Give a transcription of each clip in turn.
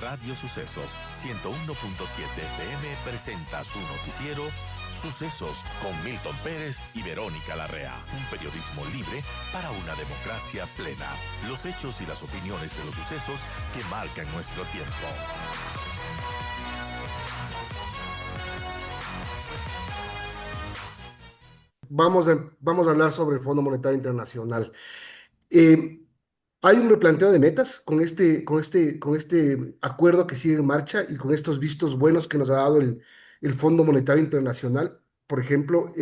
Radio Sucesos 101.7 FM presenta su noticiero Sucesos con Milton Pérez y Verónica Larrea. Un periodismo libre para una democracia plena. Los hechos y las opiniones de los sucesos que marcan nuestro tiempo. Vamos a hablar sobre el Fondo Monetario Internacional. Eh, Hay un replanteo de metas con este acuerdo que sigue en marcha y con estos vistos buenos que nos ha dado el Fondo Monetario Internacional. Por ejemplo,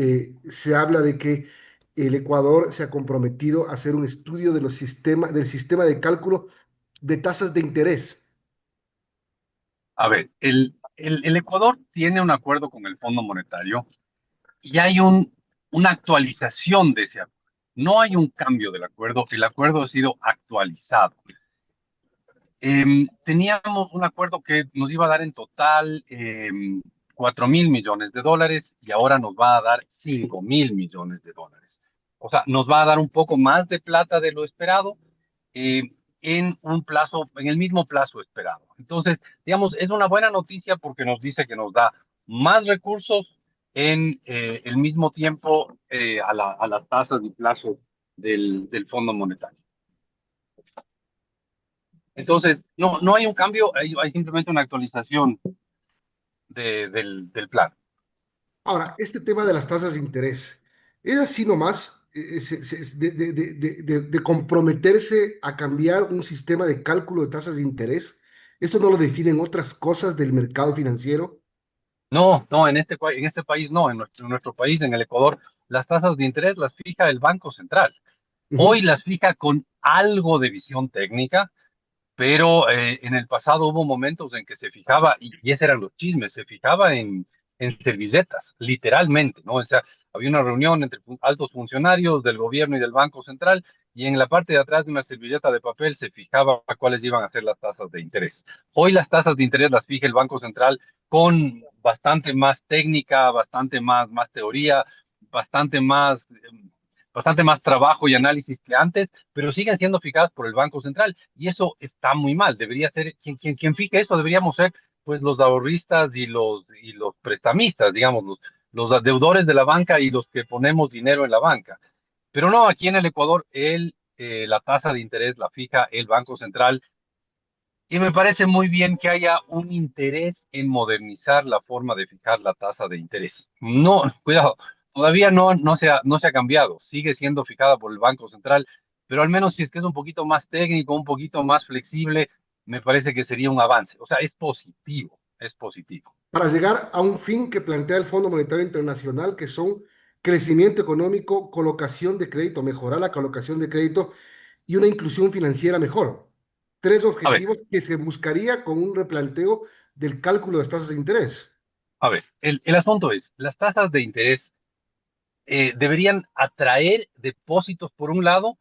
se habla de que el Ecuador se ha comprometido a hacer un estudio de del sistema de cálculo de tasas de interés. A ver, el Ecuador tiene un acuerdo con el Fondo Monetario y hay una actualización de ese acuerdo. No hay un cambio del acuerdo, el acuerdo ha sido actualizado. Teníamos un acuerdo que nos iba a dar en total 4.000 millones de dólares y ahora nos va a dar 5.000 millones de dólares. O sea, nos va a dar un poco más de plata de lo esperado eh, en un plazo, en el mismo plazo esperado. Entonces, digamos, es una buena noticia porque nos dice que nos da más recursos en el mismo tiempo a las tasas y plazo del Fondo Monetario. Entonces, no hay un cambio, hay simplemente una actualización del plan. Ahora, este tema de las tasas de interés, ¿es así nomás de comprometerse a cambiar un sistema de cálculo de tasas de interés? ¿Eso no lo definen otras cosas del mercado financiero? No, en este país no, en nuestro país, en el Ecuador, las tasas de interés las fija el Banco Central. Hoy Ujú. las fija con algo de visión técnica, pero en el pasado hubo momentos en que se fijaba, y ese eran los chismes, se fijaba en servilletas, literalmente, ¿no? O sea, había una reunión entre altos funcionarios del gobierno y del Banco Central, y en la parte de atrás de una servilleta de papel se fijaba cuáles iban a ser las tasas de interés. Hoy las tasas de interés las fija el Banco Central con bastante más técnica, más teoría, bastante más, bastante más trabajo y análisis que antes, pero siguen siendo fijadas por el Banco Central y eso está muy mal. Debería ser, quien fije eso deberíamos ser pues los ahorristas y los prestamistas, digamos, los deudores de la banca y los que ponemos dinero en la banca. Pero no, aquí en el Ecuador la tasa de interés la fija el Banco Central y me parece muy bien que haya un interés en modernizar la forma de fijar la tasa de interés. No, cuidado, todavía no se ha cambiado, sigue siendo fijada por el Banco Central, pero al menos si es que es un poquito más técnico, un poquito más flexible, me parece que sería un avance. O sea, es positivo, es positivo. Para llegar a un fin que plantea el Fondo Monetario Internacional, que son crecimiento económico, colocación de crédito, mejorar la colocación de crédito y una inclusión financiera mejor. Tres A ver, objetivos que se buscaría con un replanteo del cálculo de las tasas de interés. a ver, el asunto es, las tasas de interés deberían atraer depósitos por un lado,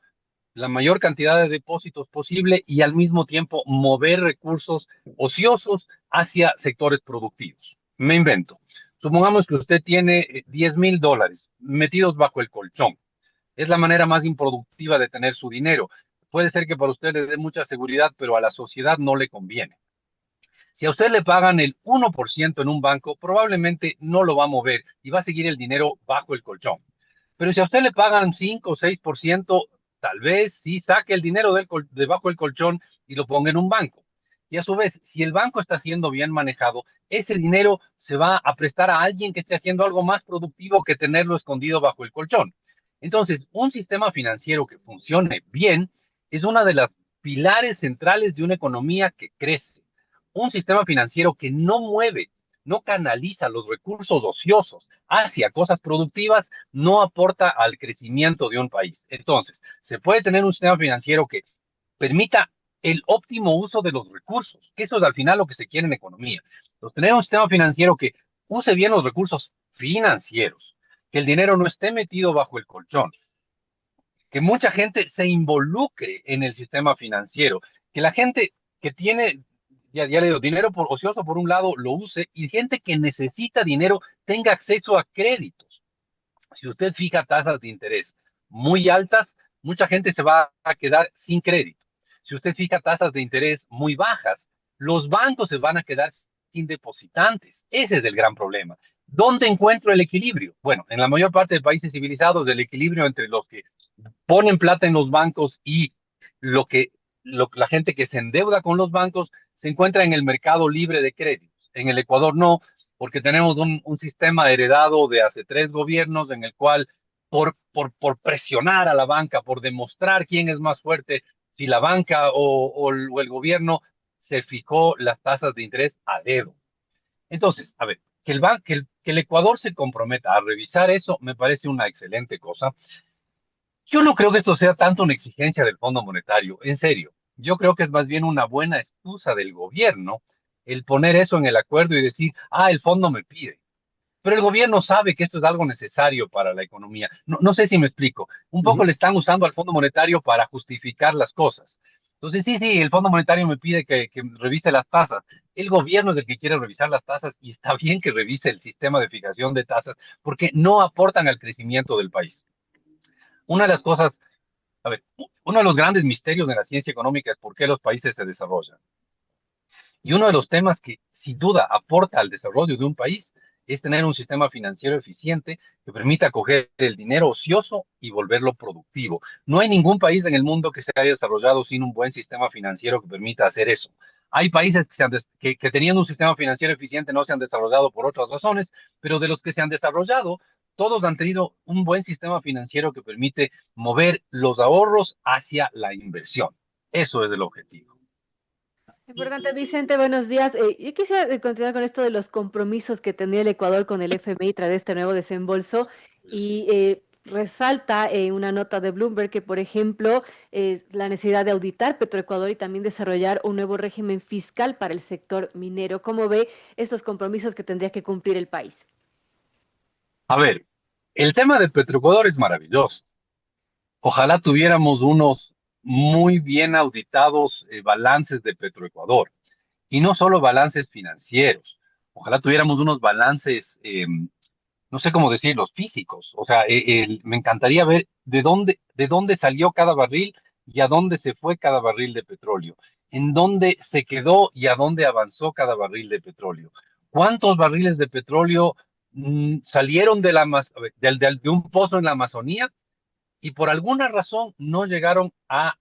la mayor cantidad de depósitos posible y al mismo tiempo mover recursos ociosos hacia sectores productivos. Me invento. Supongamos que usted tiene 10.000 dólares metidos bajo el colchón. Es la manera más improductiva de tener su dinero. Puede ser que para usted le dé mucha seguridad, pero a la sociedad no le conviene. Si a usted le pagan el 1% en un banco, probablemente no lo va a mover y va a seguir el dinero bajo el colchón. Pero si a usted le pagan 5 o 6%, tal vez sí saque el dinero debajo del colchón y lo ponga en un banco. Y a su vez, si el banco está siendo bien manejado, ese dinero se va a prestar a alguien que esté haciendo algo más productivo que tenerlo escondido bajo el colchón. Entonces, un sistema financiero que funcione bien es una de las pilares centrales de una economía que crece. Un sistema financiero que no mueve, no canaliza los recursos ociosos hacia cosas productivas, no aporta al crecimiento de un país. Entonces, se puede tener un sistema financiero que permita el óptimo uso de los recursos, que eso es al final lo que se quiere en economía. Entonces, tener un sistema financiero que use bien los recursos financieros, que el dinero no esté metido bajo el colchón, que mucha gente se involucre en el sistema financiero, que la gente que tiene, ya le digo, dinero por ocioso por un lado lo use y gente que necesita dinero tenga acceso a créditos. Si usted fija tasas de interés muy altas, mucha gente se va a quedar sin crédito. Si usted fija tasas de interés muy bajas, los bancos se van a quedar sin depositantes. Ese es el gran problema. ¿Dónde encuentro el equilibrio? Bueno, en la mayor parte de países civilizados, el equilibrio entre los que ponen plata en los bancos y lo que la gente que se endeuda con los bancos se encuentra en el mercado libre de créditos. En el Ecuador no, porque tenemos un sistema heredado de hace 3 gobiernos en el cual por presionar a la banca, por demostrar quién es más fuerte, si la banca o el gobierno se fijó las tasas de interés a dedo. Entonces, a ver, que el Ecuador se comprometa a revisar eso me parece una excelente cosa. Yo no creo que esto sea tanto una exigencia del Fondo Monetario, en serio. Yo creo que es más bien una buena excusa del gobierno el poner eso en el acuerdo y decir, el fondo me pide. Pero el gobierno sabe que esto es algo necesario para la economía. No sé si me explico. Un poco Ujú. le están usando al Fondo Monetario para justificar las cosas. Entonces, sí, el Fondo Monetario me pide que revise las tasas. El gobierno es el que quiere revisar las tasas y está bien que revise el sistema de fijación de tasas porque no aportan al crecimiento del país. Una de las cosas, a ver, uno de los grandes misterios de la ciencia económica es por qué los países se desarrollan. Y uno de los temas que sin duda aporta al desarrollo de un país es tener un sistema financiero eficiente que permita coger el dinero ocioso y volverlo productivo. No hay ningún país en el mundo que se haya desarrollado sin un buen sistema financiero que permita hacer eso. Hay países que teniendo un sistema financiero eficiente no se han desarrollado por otras razones, pero de los que se han desarrollado, todos han tenido un buen sistema financiero que permite mover los ahorros hacia la inversión. Eso es el objetivo. Importante, Vicente, buenos días. Yo quisiera continuar con esto de los compromisos que tendría el Ecuador con el FMI tras este nuevo desembolso y resalta una nota de Bloomberg que, por ejemplo, la necesidad de auditar Petroecuador y también desarrollar un nuevo régimen fiscal para el sector minero. ¿Cómo ve estos compromisos que tendría que cumplir el país? A ver, el tema de Petroecuador es maravilloso. Ojalá tuviéramos unos muy bien auditados balances de Petroecuador y no solo balances financieros. Ojalá tuviéramos unos balances, no sé cómo decirlos, físicos. O sea, me encantaría ver de dónde salió cada barril y a dónde se fue cada barril de petróleo, en dónde se quedó y a dónde avanzó cada barril de petróleo. ¿Cuántos barriles de petróleo salieron de un pozo en la Amazonía y por alguna razón no llegaron a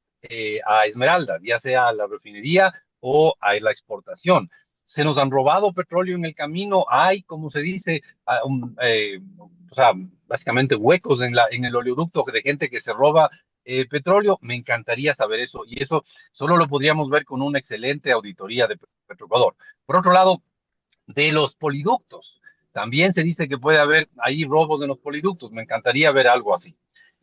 Esmeraldas, ya sea a la refinería o a la exportación? Se nos han robado petróleo en el camino, hay, como se dice, o sea, básicamente huecos en el oleoducto de gente que se roba petróleo. Me encantaría saber eso y eso solo lo podríamos ver con una excelente auditoría de Petroecuador. Por otro lado, de los poliductos, también se dice que puede haber ahí robos en los poliductos. Me encantaría ver algo así.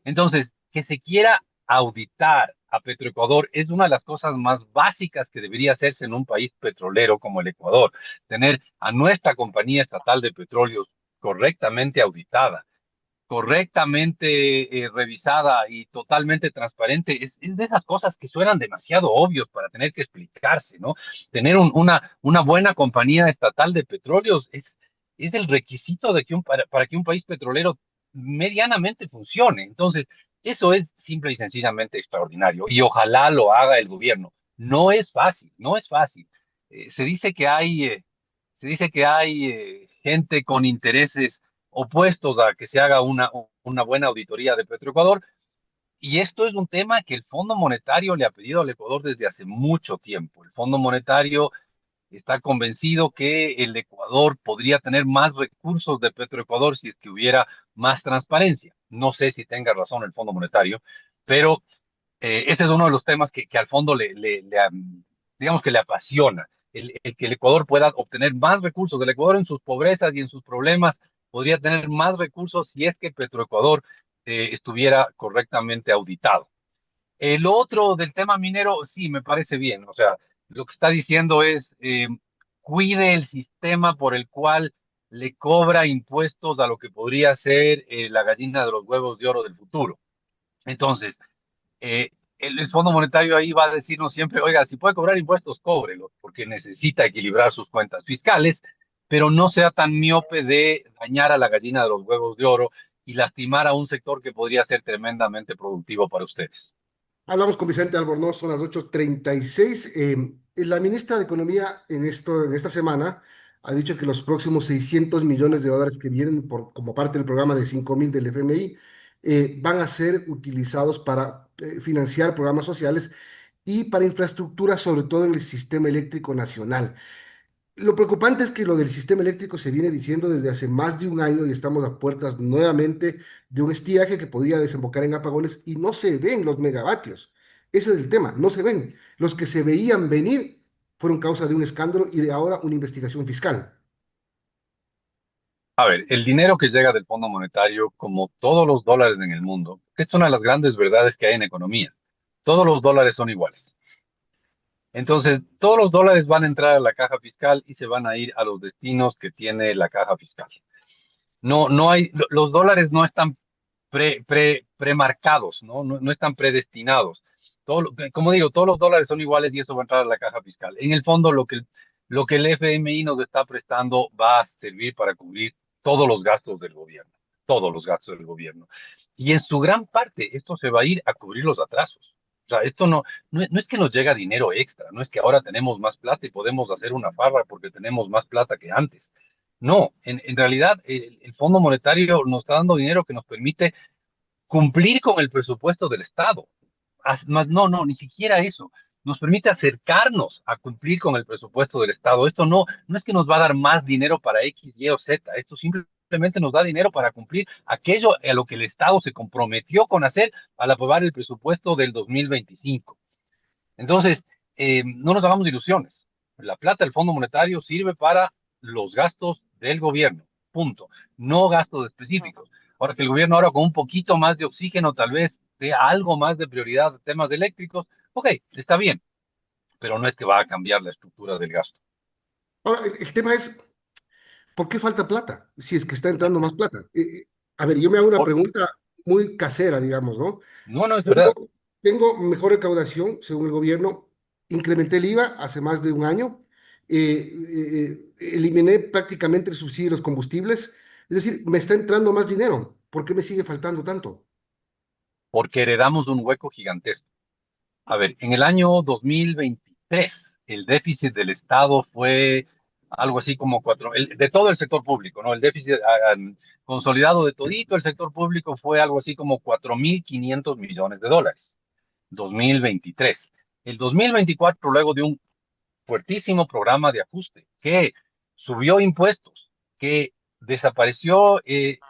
Entonces, que se quiera auditar a Petroecuador es una de las cosas más básicas que debería hacerse en un país petrolero como el Ecuador. Tener a nuestra compañía estatal de petróleos correctamente auditada, correctamente revisada y totalmente transparente, es de esas cosas que suenan demasiado obvios para tener que explicarse, ¿no? Tener una buena compañía estatal de petróleos es el requisito de para que un país petrolero medianamente funcione. Entonces, eso es simple y sencillamente extraordinario y ojalá lo haga el gobierno. No es fácil, no es fácil. Se dice que hay gente con intereses opuestos a que se haga una buena auditoría de Petroecuador. Y esto es un tema que el Fondo Monetario le ha pedido al Ecuador desde hace mucho tiempo. El Fondo Monetario está convencido que el Ecuador podría tener más recursos de Petroecuador si es que hubiera más transparencia. No sé si tenga razón el Fondo Monetario, pero ese es uno de los temas que al fondo digamos que le apasiona. El que el Ecuador pueda obtener más recursos. El Ecuador en sus pobrezas y en sus problemas podría tener más recursos si es que Petroecuador estuviera correctamente auditado. El otro del tema minero, sí, me parece bien. O sea, lo que está diciendo es, cuide el sistema por el cual le cobra impuestos a lo que podría ser la gallina de los huevos de oro del futuro. Entonces, el Fondo Monetario ahí va a decirnos siempre, oiga, si puede cobrar impuestos, cóbrelo, porque necesita equilibrar sus cuentas fiscales, pero no sea tan miope de dañar a la gallina de los huevos de oro y lastimar a un sector que podría ser tremendamente productivo para ustedes. Hablamos con Vicente Albornoz, son las 8:36. La ministra de Economía en esta semana ha dicho que los próximos 600 millones de dólares que vienen como parte del programa de 5.000 del FMI van a ser utilizados para financiar programas sociales y para infraestructura, sobre todo en el sistema eléctrico nacional. Lo preocupante es que lo del sistema eléctrico se viene diciendo desde hace más de un año y estamos a puertas nuevamente de un estiaje que podría desembocar en apagones y no se ven los megavatios. Ese es el tema, no se ven. Los que se veían venir fueron causa de un escándalo y de ahora una investigación fiscal. A ver, el dinero que llega del Fondo Monetario, como todos los dólares en el mundo, que es una de las grandes verdades que hay en economía, todos los dólares son iguales. Entonces, todos los dólares van a entrar a la caja fiscal y se van a ir a los destinos que tiene la caja fiscal. No hay, los dólares no están premarcados, ¿no? No están predestinados. Como digo, todos los dólares son iguales y eso va a entrar a la caja fiscal. En el fondo, lo que el FMI nos está prestando va a servir para cubrir todos los gastos del gobierno, todos los gastos del gobierno. Y en su gran parte, esto se va a ir a cubrir los atrasos. O sea, esto no es que nos llega dinero extra, no es que ahora tenemos más plata y podemos hacer una farra porque tenemos más plata que antes. No, en realidad el Fondo Monetario nos está dando dinero que nos permite cumplir con el presupuesto del Estado. No, ni siquiera eso. Nos permite acercarnos a cumplir con el presupuesto del Estado. Esto no es que nos va a dar más dinero para X, Y o Z. Esto simplemente nos da dinero para cumplir aquello a lo que el Estado se comprometió con hacer al aprobar el presupuesto del 2025. Entonces, no nos hagamos ilusiones. La plata del Fondo Monetario sirve para los gastos del gobierno, punto. No gastos específicos. Ahora que el gobierno ahora con un poquito más de oxígeno tal vez dé algo más de prioridad a temas eléctricos, ok, está bien, pero no es que va a cambiar la estructura del gasto. Ahora, el tema es, ¿por qué falta plata? Si es que está entrando más plata. A ver, yo me hago una Por- pregunta muy casera, digamos, ¿no? no es verdad. Tengo mejor recaudación, según el gobierno. Incrementé el IVA hace más de un año. Eliminé prácticamente el subsidio de los combustibles. Es decir, me está entrando más dinero. ¿Por qué me sigue faltando tanto? Porque heredamos un hueco gigantesco. A ver, en el año 2023, el déficit del Estado fue algo así como de todo el sector público, ¿no? El déficit consolidado de todito el sector público fue algo así como 4.500 millones de dólares. 2023. El 2024, luego de un fuertísimo programa de ajuste que subió impuestos, que desapareció el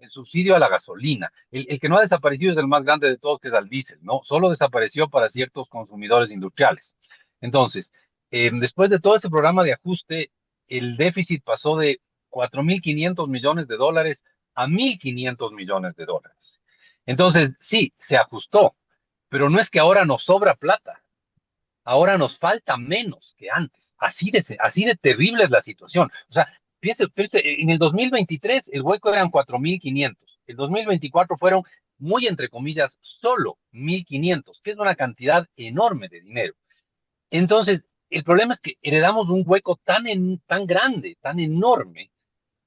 subsidio a la gasolina. El que no ha desaparecido es el más grande de todos, que es al diésel, ¿no? Solo desapareció para ciertos consumidores industriales. Entonces, después de todo ese programa de ajuste, el déficit pasó de 4.500 millones de dólares a 1.500 millones de dólares. Entonces, sí, se ajustó, pero no es que ahora nos sobra plata. Ahora nos falta menos que antes. Así de terrible es la situación. O sea, piense, en el 2023 el hueco eran 4.500. El 2024 fueron, muy entre comillas, solo 1.500, que es una cantidad enorme de dinero. Entonces, el problema es que heredamos un hueco tan grande, tan enorme,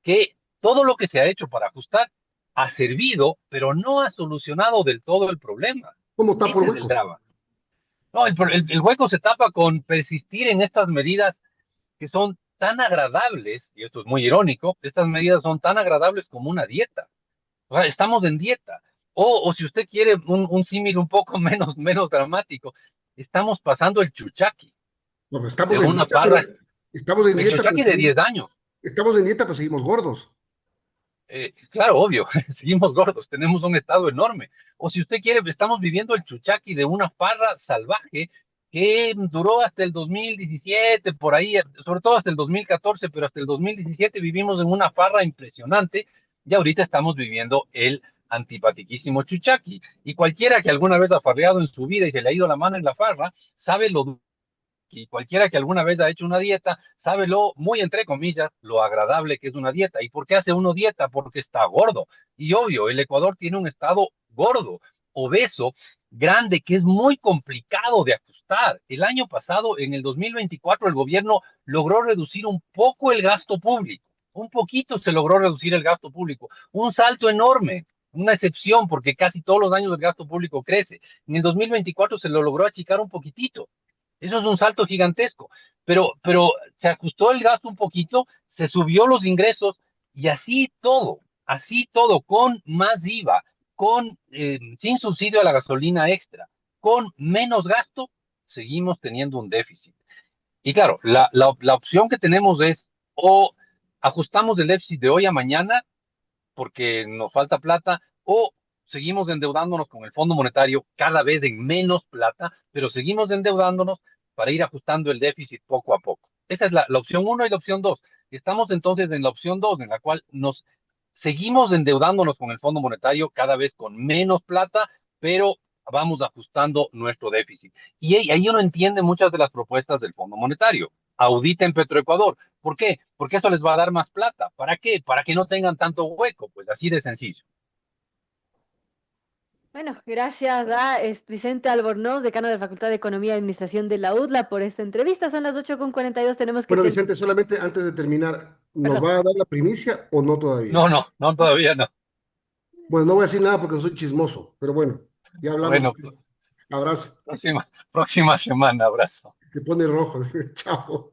que todo lo que se ha hecho para ajustar ha servido, pero no ha solucionado del todo el problema. ¿Cómo está por Ese es el hueco? drama. No, el hueco se tapa con persistir en estas medidas que son tan agradables, y esto es muy irónico, estas medidas son tan agradables como una dieta. O sea, estamos en dieta. O si usted quiere un símil un poco menos dramático, estamos pasando el chuchaqui No, pues de estamos en una dieta, pero parra, estamos en el dieta, chuchaqui de 10 años. estamos en dieta, pero seguimos gordos. Claro, obvio, seguimos gordos, tenemos un estado enorme. O si usted quiere, estamos viviendo el chuchaqui de una farra salvaje que duró hasta el 2017, por ahí, sobre todo hasta el 2014, pero hasta el 2017 vivimos en una farra impresionante y ahorita estamos viviendo el antipatiquísimo chuchaqui. Y cualquiera que alguna vez ha farreado en su vida y se le ha ido la mano en la farra, sabe lo y cualquiera que alguna vez ha hecho una dieta sabe lo, muy entre comillas, lo agradable que es una dieta. ¿Y por qué hace uno dieta? Porque está gordo. Y obvio, el Ecuador tiene un estado gordo, obeso, grande, que es muy complicado de ajustar. El año pasado, en el 2024, el gobierno logró reducir un poco el gasto público. Un poquito se logró reducir el gasto público. Un salto enorme. una excepción porque casi todos los años el gasto público crece. En el 2024 se lo logró achicar un poquitito. Eso es un salto gigantesco. Pero se ajustó el gasto un poquito, se subió los ingresos y así todo, con más IVA, sin subsidio a la gasolina extra, con menos gasto, seguimos teniendo un déficit. Y claro, la opción que tenemos es o ajustamos el déficit de hoy a mañana porque nos falta plata, o seguimos endeudándonos con el Fondo Monetario cada vez en menos plata, pero seguimos endeudándonos para ir ajustando el déficit poco a poco. Esa es la opción uno y la opción dos. Estamos entonces en la opción dos, en la cual nos seguimos endeudándonos con el Fondo Monetario cada vez con menos plata, pero vamos ajustando nuestro déficit. Y ahí uno entiende muchas de las propuestas del Fondo Monetario. Auditen Petroecuador. ¿Por qué? Porque eso les va a dar más plata. ¿Para qué? Para que no tengan tanto hueco. Pues así de sencillo. Bueno, gracias a Vicente Albornoz, decano de la Facultad de Economía y Administración de la UDLA, por esta entrevista. Son las 8:42, tenemos que Bueno, terminar. Vicente, solamente antes de terminar, ¿nos Perdón. va a dar la primicia o no todavía? No, no, no, todavía no. Bueno, no voy a decir nada porque soy chismoso, pero bueno, ya hablamos Bueno, después. Abrazo. próxima semana, abrazo. Se pone rojo. Chao.